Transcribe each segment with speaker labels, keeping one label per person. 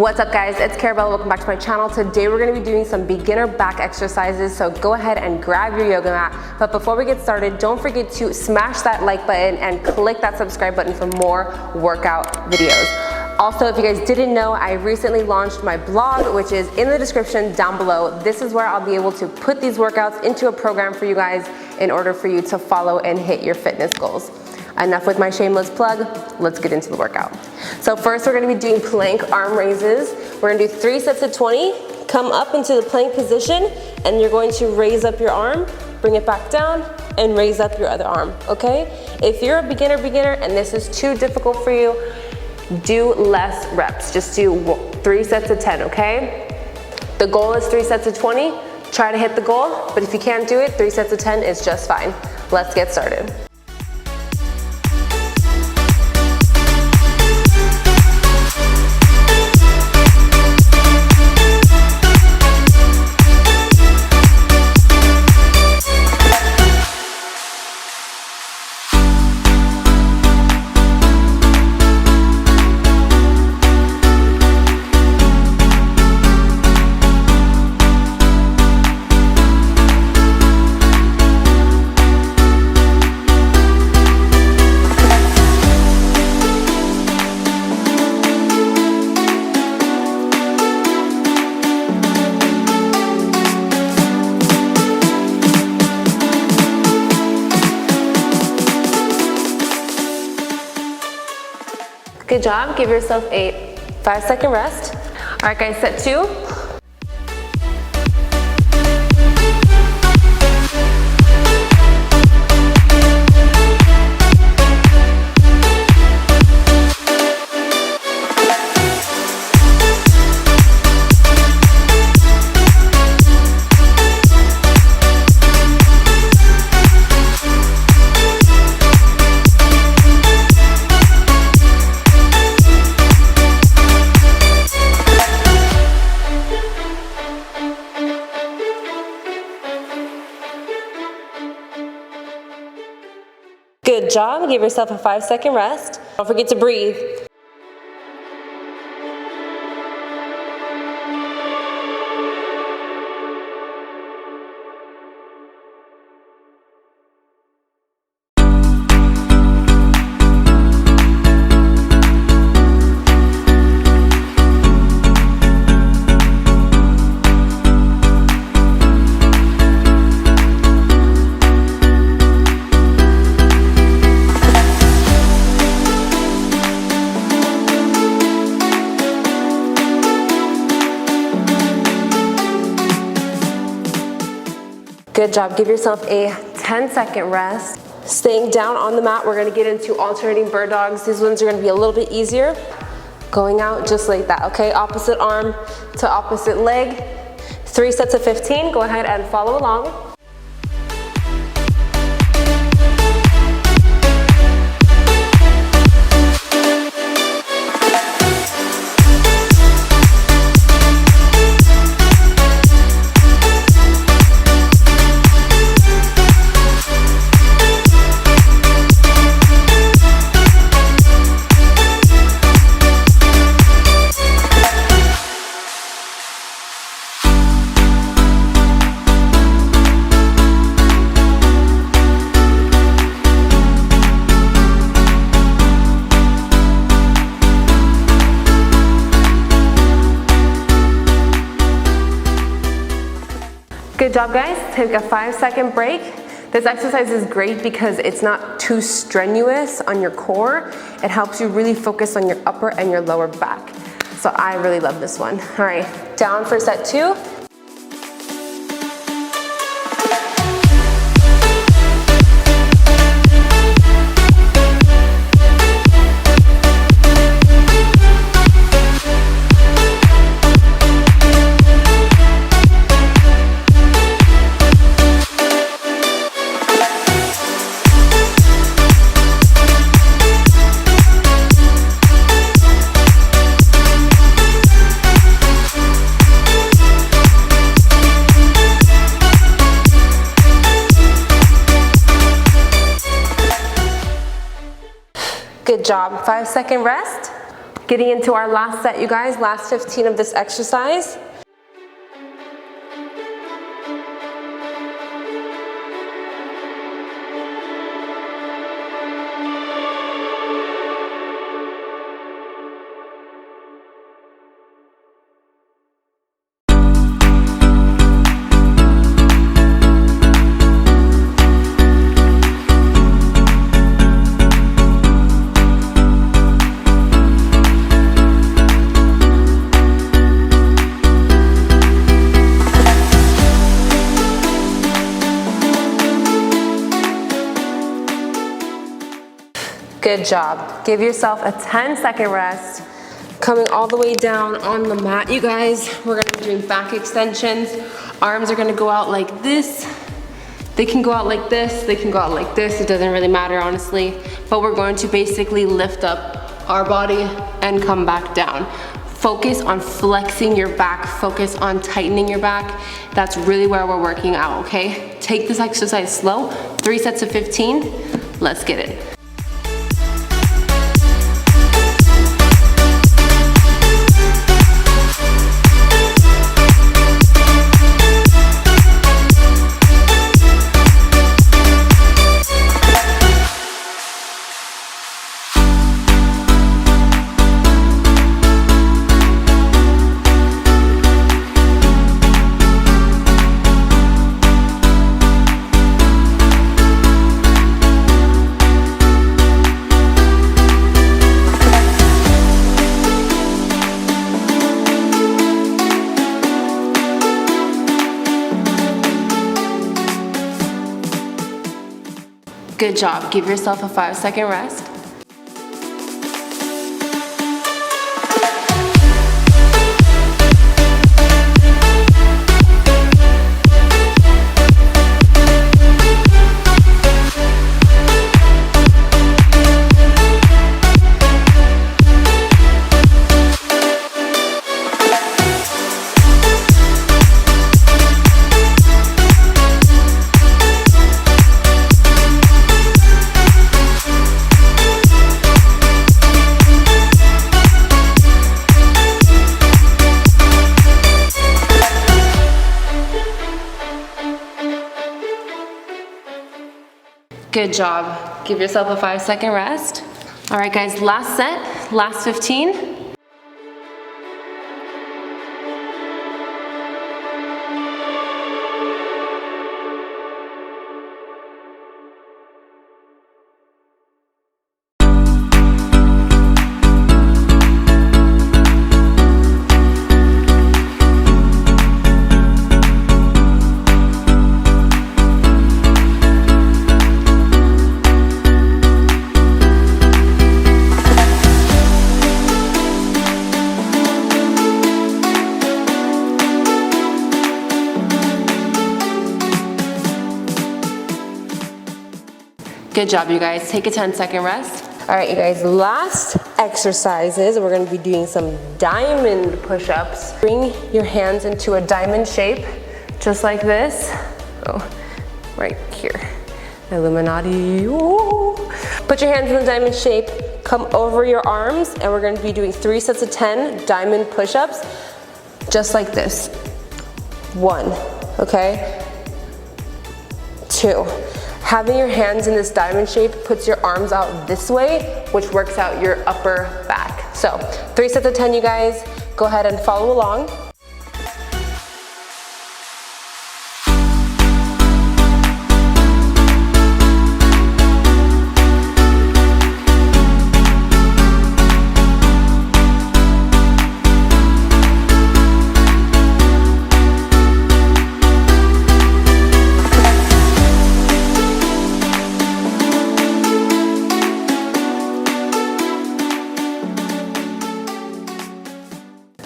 Speaker 1: What's up guys, it's Carabella, welcome back to my channel. Today we're going to be doing some beginner back exercises, so go ahead and grab your yoga mat. But before we get started, don't forget to smash that like button and click that subscribe button for more workout videos. Also, if you guys didn't know, I recently launched my blog, which is in the description down below. This is where I'll be able to put these workouts into a program for you guys in order for you to follow and hit your fitness goals. Enough with my shameless plug, let's get into the workout. So first we're gonna be doing plank arm raises. We're gonna do 3 sets of 20, come up into the plank position, and you're going to raise up your arm, bring it back down, and raise up your other arm, okay? If you're a beginner and this is too difficult for you, do less reps. Just do 3 sets of 10, okay? The goal is 3 sets of 20. Try to hit the goal, but if you can't do it, 3 sets of 10 is just fine. Let's get started. Good job, give yourself a 5-second rest. All right guys, set 2. Good job, give yourself a 5-second rest. Don't forget to breathe. Good job, give yourself a 10-second rest. Staying down on the mat, we're gonna get into alternating bird dogs. These ones are gonna be a little bit easier. Going out just like that, okay? Opposite arm to opposite leg. 3 sets of 15, go ahead and follow along. Good job guys, take a 5-second break. This exercise is great because it's not too strenuous on your core. It helps you really focus on your upper and your lower back. So I really love this one. All right, down for set 2. Good job, 5-second rest. Getting into our last set, you guys, last 15 of this exercise. Good job. Give yourself a 10-second rest. Coming all the way down on the mat, you guys. We're gonna be doing back extensions. Arms are gonna go out like this. They can go out like this, they can go out like this. It doesn't really matter, honestly. But we're going to basically lift up our body and come back down. Focus on flexing your back, focus on tightening your back. That's really where we're working out, okay? Take this exercise slow, 3 sets of 15. Let's get it. Good job. Give yourself a 5-second rest. Good job. Give yourself a 5-second rest. All right, guys, last set, last 15. Good job, you guys. Take a 10-second rest. All right, you guys, last exercises. We're gonna be doing some diamond push-ups. Bring your hands into a diamond shape, just like this. Oh, right here. Illuminati. Ooh. Put your hands in the diamond shape, come over your arms, and we're gonna be doing 3 sets of 10 diamond push-ups, just like this. 1, okay? 2. Having your hands in this diamond shape puts your arms out this way, which works out your upper back. So 3 sets of 10, you guys. Go ahead and follow along.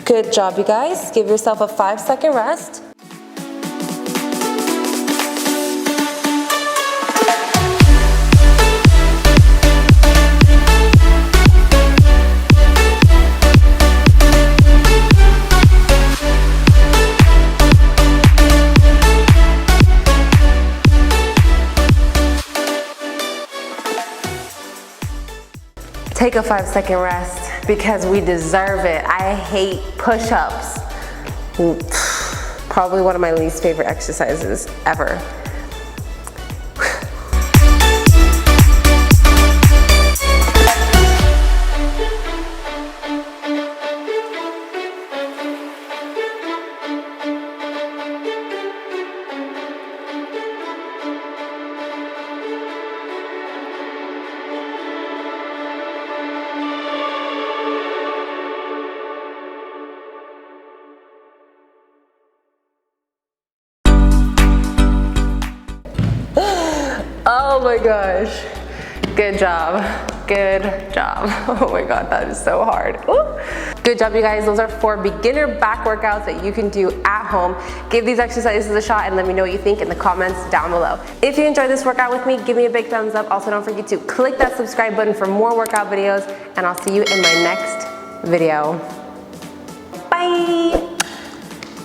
Speaker 1: Good job, you guys. Give yourself a 5-second rest. Take a 5-second rest. because we deserve it. I hate push-ups. Probably one of my least favorite exercises ever. Oh my gosh, good job, good job. Oh my God, that is so hard. Ooh. Good job, you guys. Those are 4 beginner back workouts that you can do at home. Give these exercises a shot and let me know what you think in the comments down below. If you enjoyed this workout with me, give me a big thumbs up. Also, don't forget to click that subscribe button for more workout videos, and I'll see you in my next video. Bye.